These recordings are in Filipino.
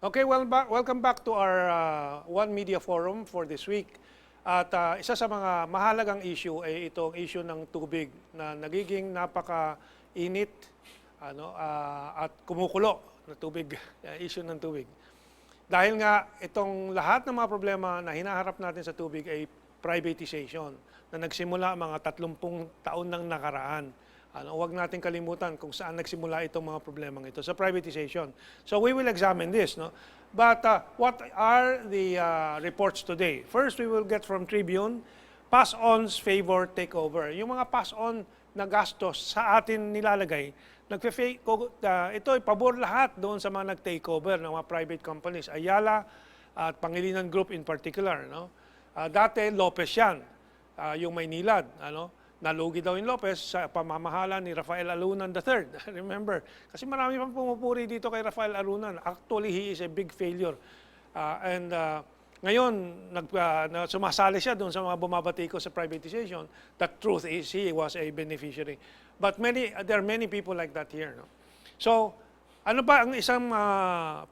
Okay, well, welcome back to our One Media Forum for this week. At isa sa mga mahalagang issue ay itong issue ng tubig na nagiging napaka-init at kumukulo na tubig, issue ng tubig. Dahil nga itong lahat ng mga problema na hinaharap natin sa tubig ay privatization na nagsimula mga 30 taon nang nakaraan. Huwag natin kalimutan kung saan nagsimula itong mga problemang ito sa privatization. So we will examine this. No? But what are the reports today? First, we will get from Tribune, pass-ons favor takeover. Yung mga pass-on na gastos sa atin nilalagay, ito ay pabor lahat doon sa mga nag-takeover ng mga private companies. Ayala at Pangilinan Group in particular. No? Dati, Lopez yan, yung Maynilad. Nalugi daw yung Lopez sa pamamahala ni Rafael Alunan III. Remember, kasi marami pang pumupuri dito kay Rafael Alunan. Actually, he is a big failure. Ngayon, sumasali siya doon sa mga bumabati ko sa privatization. The truth is, he was a beneficiary. But there are many people like that here. No? So, ano ba ang isang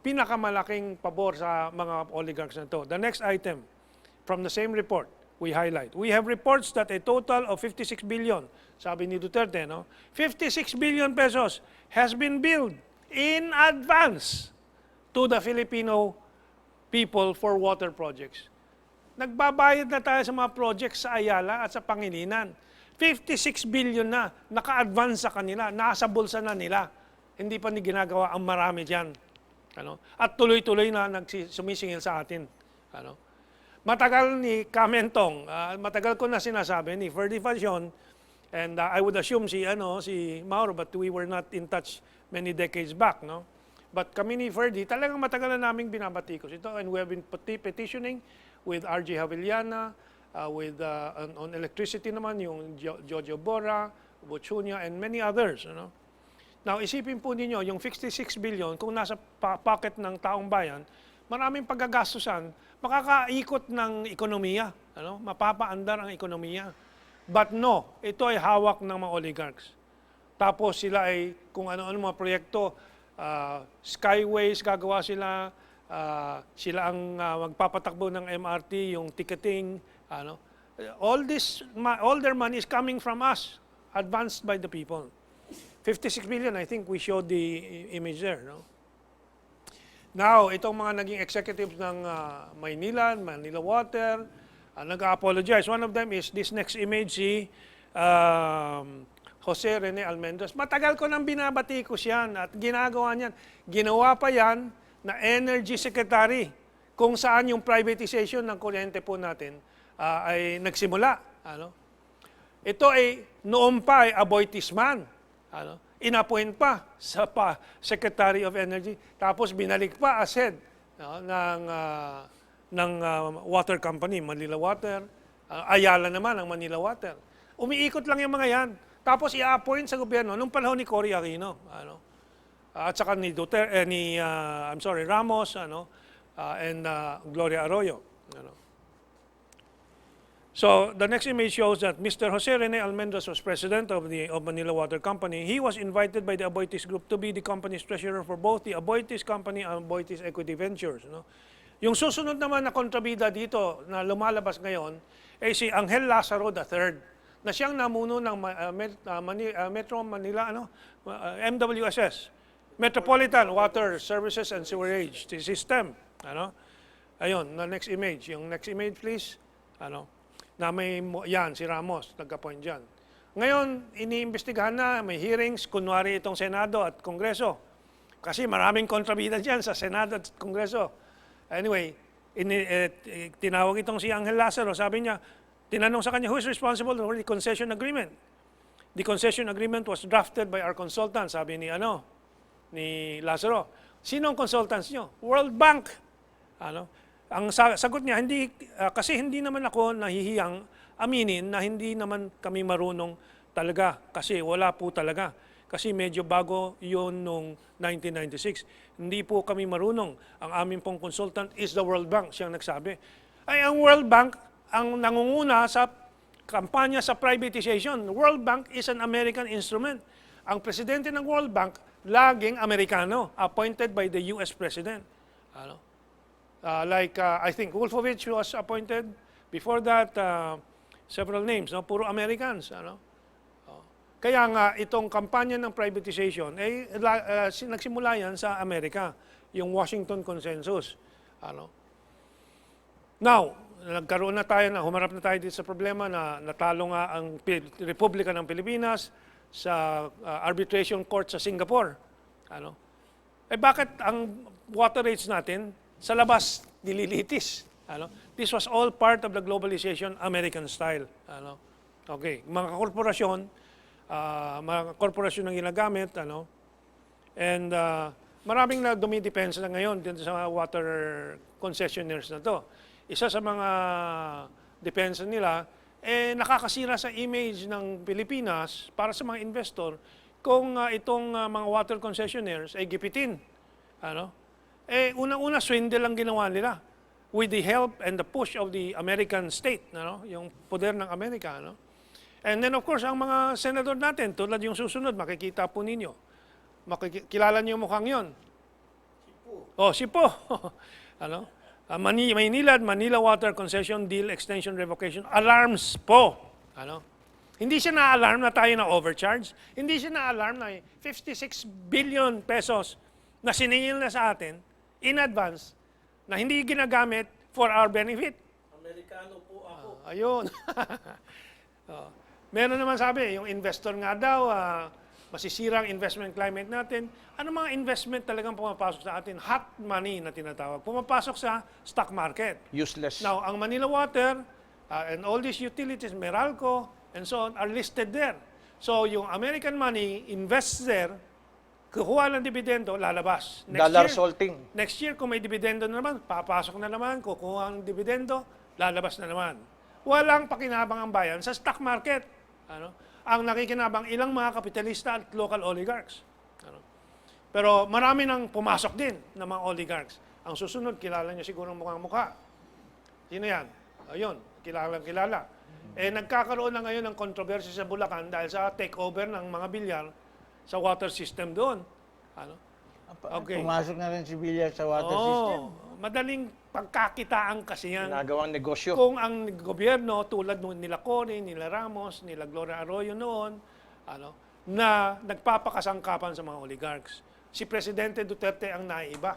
pinakamalaking pabor sa mga oligarchs na ito? The next item from the same report, we highlight. We have reports that a total of 56 billion, sabi ni Duterte, no? 56 billion pesos has been billed in advance to the Filipino people for water projects. Nagbabayad na tayo sa mga projects sa Ayala at sa Pangilinan. 56 billion na, naka-advance sa kanila, nasa bulsa na nila. Hindi pa ni ginagawa ang marami dyan. At tuloy-tuloy na sumisingil sa atin. Matagal ni Kamentong, matagal ko na sinasabi ni Ferdie Pasion, and I would assume si Mauro, but we were not in touch many decades back, no? But kami ni Ferdie, talagang matagal na naming binabatikos ito, and we have been petitioning with RJ Javillana, on electricity naman, yung Jojo Bora, Bochunia, and many others, Now, isipin po ninyo, yung 56 billion, kung nasa pocket ng taong bayan, maraming paggagastusan, makakaikot ng ekonomiya, mapapaandar ang ekonomiya. But no, ito ay hawak ng mga oligarchs. Tapos sila ay kung ano-ano mga proyekto, skyways gagawa sila, sila ang magpapatakbo ng MRT, yung ticketing, all their money is coming from us, advanced by the people. 56 billion, I think we showed the image there, no? Now, itong mga naging executives ng Maynilad, Manila Water, nag-apologize. One of them is this next image, si Jose Rene Almendras. Matagal ko nang binabati ko siyan at ginagawa niyan. Ginawa pa yan na Energy Secretary kung saan yung privatization ng kuryente po natin ay nagsimula. Ito ay noon pa ay aboitisman. Inappoint pa sa Secretary of Energy, tapos binalik pa as head ng water company, Manila Water, Ayala naman ang Manila Water. Umiikot lang yung mga yan. Tapos i-appoint sa gobyerno nung panahon ni Cory Aquino, at saka ni Ramos, and Gloria Arroyo. So the next image shows that Mr. Jose Rene Almendras was president of Manila Water Company. He was invited by the Aboitiz Group to be the company's treasurer for both the Aboitiz Company and Aboitiz Equity Ventures. Yung susunod naman na kontrabida dito na lumalabas ngayon ay si Angel Lazaro III, na siyang namuno ng Metro Manila, MWSS, Metropolitan Water Services and Sewerage System. Ayun, next image. Yung next image, please. Na may, yan, si Ramos, nagka-point dyan. Ngayon, iniimbestigahan na, may hearings, kunwari itong Senado at Kongreso. Kasi maraming kontrabida dyan sa Senado at Kongreso. Anyway, tinawag itong si Angel Lazaro, sabi niya, tinanong sa kanya, who is responsible for the concession agreement? The concession agreement was drafted by our consultant, sabi ni Lazaro. Sino ang consultants nyo? World Bank. Ang sagot niya, kasi hindi naman ako nahihiyang aminin na hindi naman kami marunong talaga. Kasi wala po talaga. Kasi medyo bago yun nung 1996. Hindi po kami marunong. Ang aming pong consultant is the World Bank, siyang nagsabi. Ay, ang World Bank ang nangunguna sa kampanya sa privatization. World Bank is an American instrument. Ang presidente ng World Bank, laging Amerikano, appointed by the US President. Ano? I think Wolfowitz was appointed. Before that, several names, no? Puro Americans. Ano? Kaya nga, itong kampanya ng privatization, nagsimula yan sa Amerika, yung Washington Consensus. Ano? Now, humarap na tayo dito sa problema na natalo nga ang Republika ng Pilipinas sa arbitration court sa Singapore. Ano? Bakit ang water rates natin sa labas nililitis? Ano? This was all part of the globalization American style. Ano? Okay, mga korporasyon ang ginagamit, ano? And maraming na dumidepensa na ngayon dito sa water concessionaires na to. Isa sa mga depensa nila, nakakasira sa image ng Pilipinas para sa mga investor kung itong mga water concessionaires ay gipitin. Ano? Una-una, swindle ang ginawa nila with the help and the push of the American state, ano? Yung poder ng Amerika. Ano? And then of course, ang mga senador natin, tulad yung susunod, makikita po ninyo. Kilala niyo yung mukhang yon? Sipo. Ano? Maynilad, Manila Water Concession Deal Extension Revocation Alarms po. Ano? Hindi siya na-alarm na tayo na overcharge. Hindi siya na-alarm na 56 billion pesos na siningil na sa atin in advance na hindi ginagamit for our benefit. Amerikano po ako. Ayun. Meron naman sabi, yung investor nga daw, masisira ang investment climate natin. Ano mga investment talagang pumapasok sa atin? Hot money na tinatawag. Pumapasok sa stock market. Useless. Now, ang Manila Water and all these utilities, Meralco, and so on, are listed there. So, yung American money invests there, kukuha ng dividendo, lalabas. Dollar salting. Next year, kung may dividendo na naman, papasok na naman, kukuha ng dividendo, lalabas na naman. Walang pakinabang ang bayan sa stock market. Ano? Ang nakikinabang ilang mga kapitalista at local oligarchs. Ano? Pero marami nang pumasok din ng mga oligarchs. Ang susunod, kilala niyo siguro mukhang mukha. Sino yan? Ayun, kilala. Nagkakaroon na ngayon ng kontrobersya sa Bulacan dahil sa takeover ng mga bilyar sa water system doon. Ano? Okay. Pumasok na rin si Villar sa water system. Madaling pagkakitaan kasi yan. Ginagawang negosyo. Kung ang gobyerno, tulad nila Cory, nila Ramos, nila Gloria Arroyo noon, na nagpapakasangkapan sa mga oligarchs. Si Presidente Duterte ang naiiba.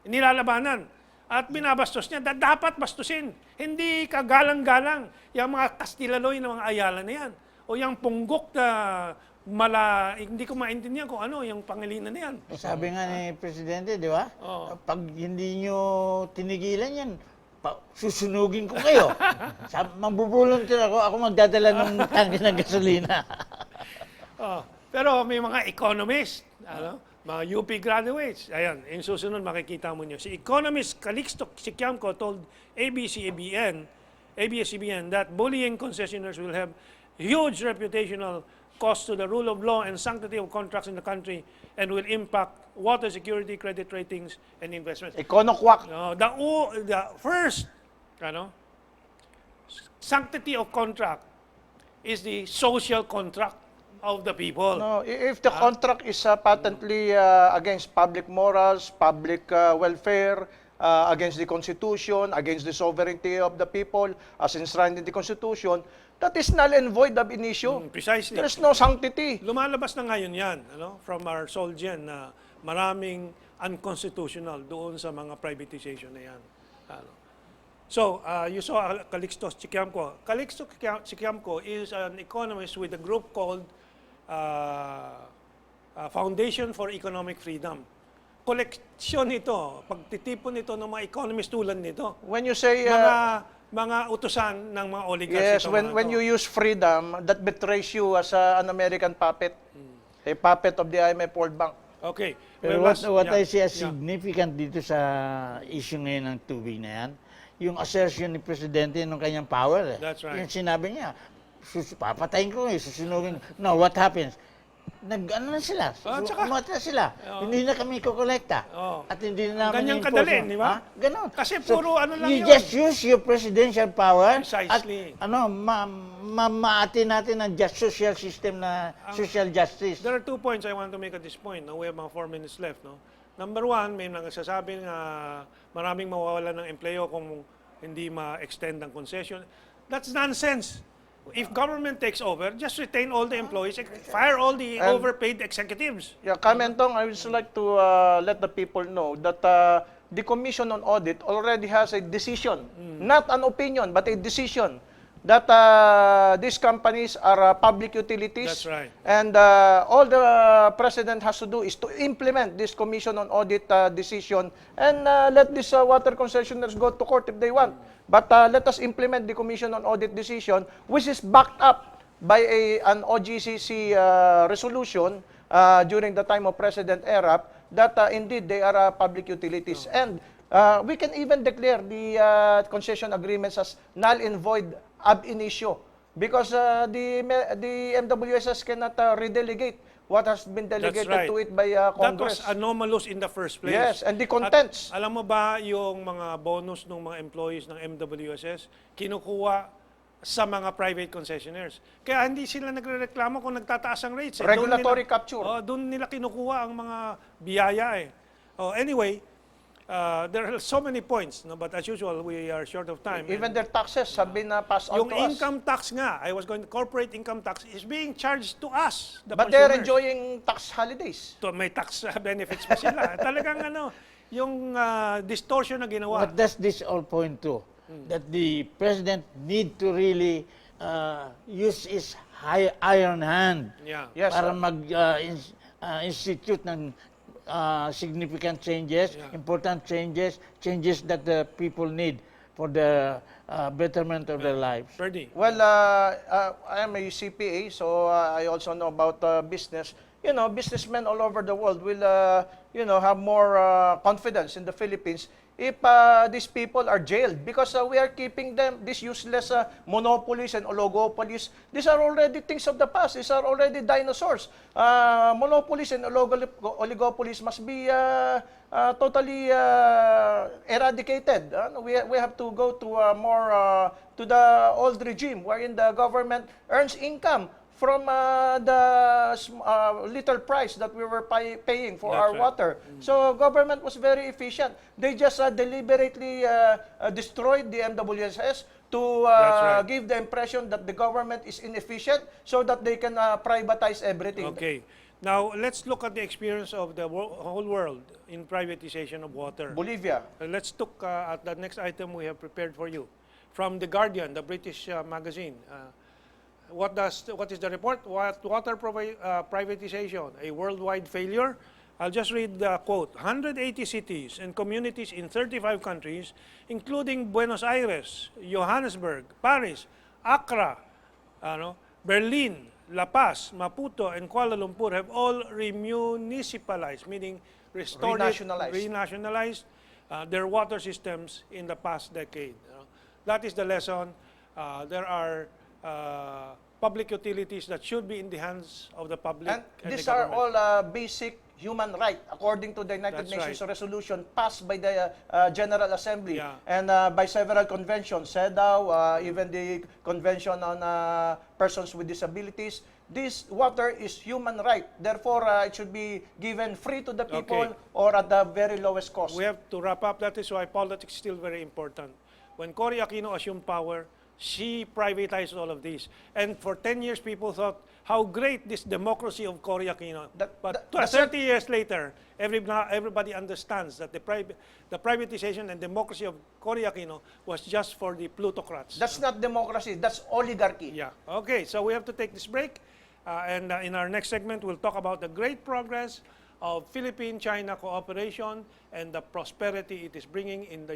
Nilalabanan. At binabastos niya. Dapat bastusin. Hindi kagalang-galang. Yung mga Kastilaloy na mga Ayala na yan. O yung punggok na hindi ko maintindihan kung ano yung pangilinan na yan. Sabi nga ni Presidente, di ba? Pag hindi nyo tinigilan yan, susunugin ko kayo. Mambubuluntin ako magdadala ng tangke ng gasolina. Pero may mga economist, mga UP graduates. Ayan, yung susunod makikita mo nyo. Si economist Calixto Siquiamco told ABS-CBN that bullying concessionaires will have huge reputational cost to the rule of law and sanctity of contracts in the country and will impact water security, credit ratings, and investments. Econoquac. The first sanctity of contract is the social contract of the people. No, if the contract is patently against public morals, public welfare, against the Constitution, against the sovereignty of the people, as enshrined in the Constitution, that is null and void ab initio. Precisely. There is no sanctity. Lumalabas na ngayon yan, from our Solgen na maraming unconstitutional doon sa mga privatization na yan. So, you saw Calixto Siquiamco. Calixto Siquiamco is an economist with a group called Foundation for Economic Freedom. Koleksyon ito, pagtitipon nito ng mga economist tulad nito. When you say mga utusan ng mga oligarchs. yes, when you use freedom, that betrays you as an American puppet, a puppet of the IMF World Bank. Okay. Pero what I see as significant dito sa issue ngayon ng tubig na yan, yung assertion ni Presidente ng kanyang power. That's right. Yung sinabi niya, papatayin ko susunugin. No, what happens? Nag-ano na sila? Umata na sila. Hindi na kami kukolekta. At hindi na namin ganyang kadali, di ba? Ganon. Kasi puro lang you yun. just use your presidential power. Precisely. At mamaatin natin ang just social system na social justice. There are 2 points I want to make at this point. We have mga 4 minutes left. Number one, may nagsasabing maraming mawawalan ng empleo kung hindi ma-extend ang concession. That's nonsense. If government takes over, just retain all the employees, fire all the And- overpaid executives. Yeah, Kamentong, I would just like to let the people know that the Commission on Audit already has a decision, not an opinion, but a decision that these companies are public utilities. That's right. And all the President has to do is to implement this Commission on Audit decision and let these water concessionaires go to court if they want. But let us implement the Commission on Audit decision, which is backed up by an OGCC resolution during the time of President Erap that indeed they are public utilities. And we can even declare the concession agreements as null and void ab initio because the MWSS cannot redelegate what has been delegated right. to it by That Congress. was anomalous in the first place. Yes, and the contents. At alam mo ba yung mga bonus ng mga employees ng MWSS, kinukuha sa mga private concessionaires. Kaya hindi sila nagrereklamo kung nagtataas ang rates. Regulatory capture. Doon nila kinukuha ang mga biyaya eh. Anyway, there are so many points, no? But as usual, we are short of time. Even their taxes have been passed on Yung to us. income tax nga, I was going to corporate income tax is being charged to us, the But they're consumers. enjoying tax holidays. May tax benefits pa sila. Talagang yung distortion na ginawa. What does this all point to? That the president need to really use his iron hand Yeah. Yes, para sir. institute ng significant changes, Yeah. important changes, changes that the people need for the betterment of their lives. Ferdie. Well, I am a CPA, so I also know about business. You know, businessmen all over the world will, have more confidence in the Philippines if these people are jailed because we are keeping them, these useless monopolies and oligopolies. These are already things of the past. These are already dinosaurs. Monopolies and oligopolies must be totally eradicated. We have to go to more to the old regime wherein the government earns income from the little price that we were paying for That's our right. water. So government was very efficient. They just deliberately destroyed the MWSS to That's right. give the impression that the government is inefficient so that they can privatize everything. Okay. Now, let's look at the experience of the whole world in privatization of water. Bolivia. Let's look at the next item we have prepared for you. From The Guardian, the British magazine. What is the report? Water privatization, a worldwide failure? I'll just read the quote. 180 cities and communities in 35 countries, including Buenos Aires, Johannesburg, Paris, Accra, Berlin, La Paz, Maputo, and Kuala Lumpur have all remunicipalized, meaning restored, renationalized their water systems in the past decade. That is the lesson. There are public utilities that should be in the hands of the public. And these the are government. all basic human rights according to the United That's Nations right. resolution passed by the General Assembly Yeah. and by several conventions, CEDAW, even the Convention on Persons with Disabilities. This water is human right. Therefore, it should be given free to the people Okay. or at the very lowest cost. We have to wrap up. That is why politics is still very important. When Cory Aquino assumed power, she privatized all of this. And for 10 years, people thought how great this democracy of Cory Aquino. But 30 years later, everybody understands that the privatization and democracy of Cory Aquino was just for the plutocrats. That's not democracy. That's oligarchy. Yeah. Okay, so we have to take this break. And in our next segment, we'll talk about the great progress of Philippine-China cooperation and the prosperity it is bringing in the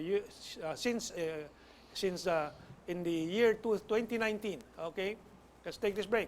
in the year 2019. Okay, let's take this break.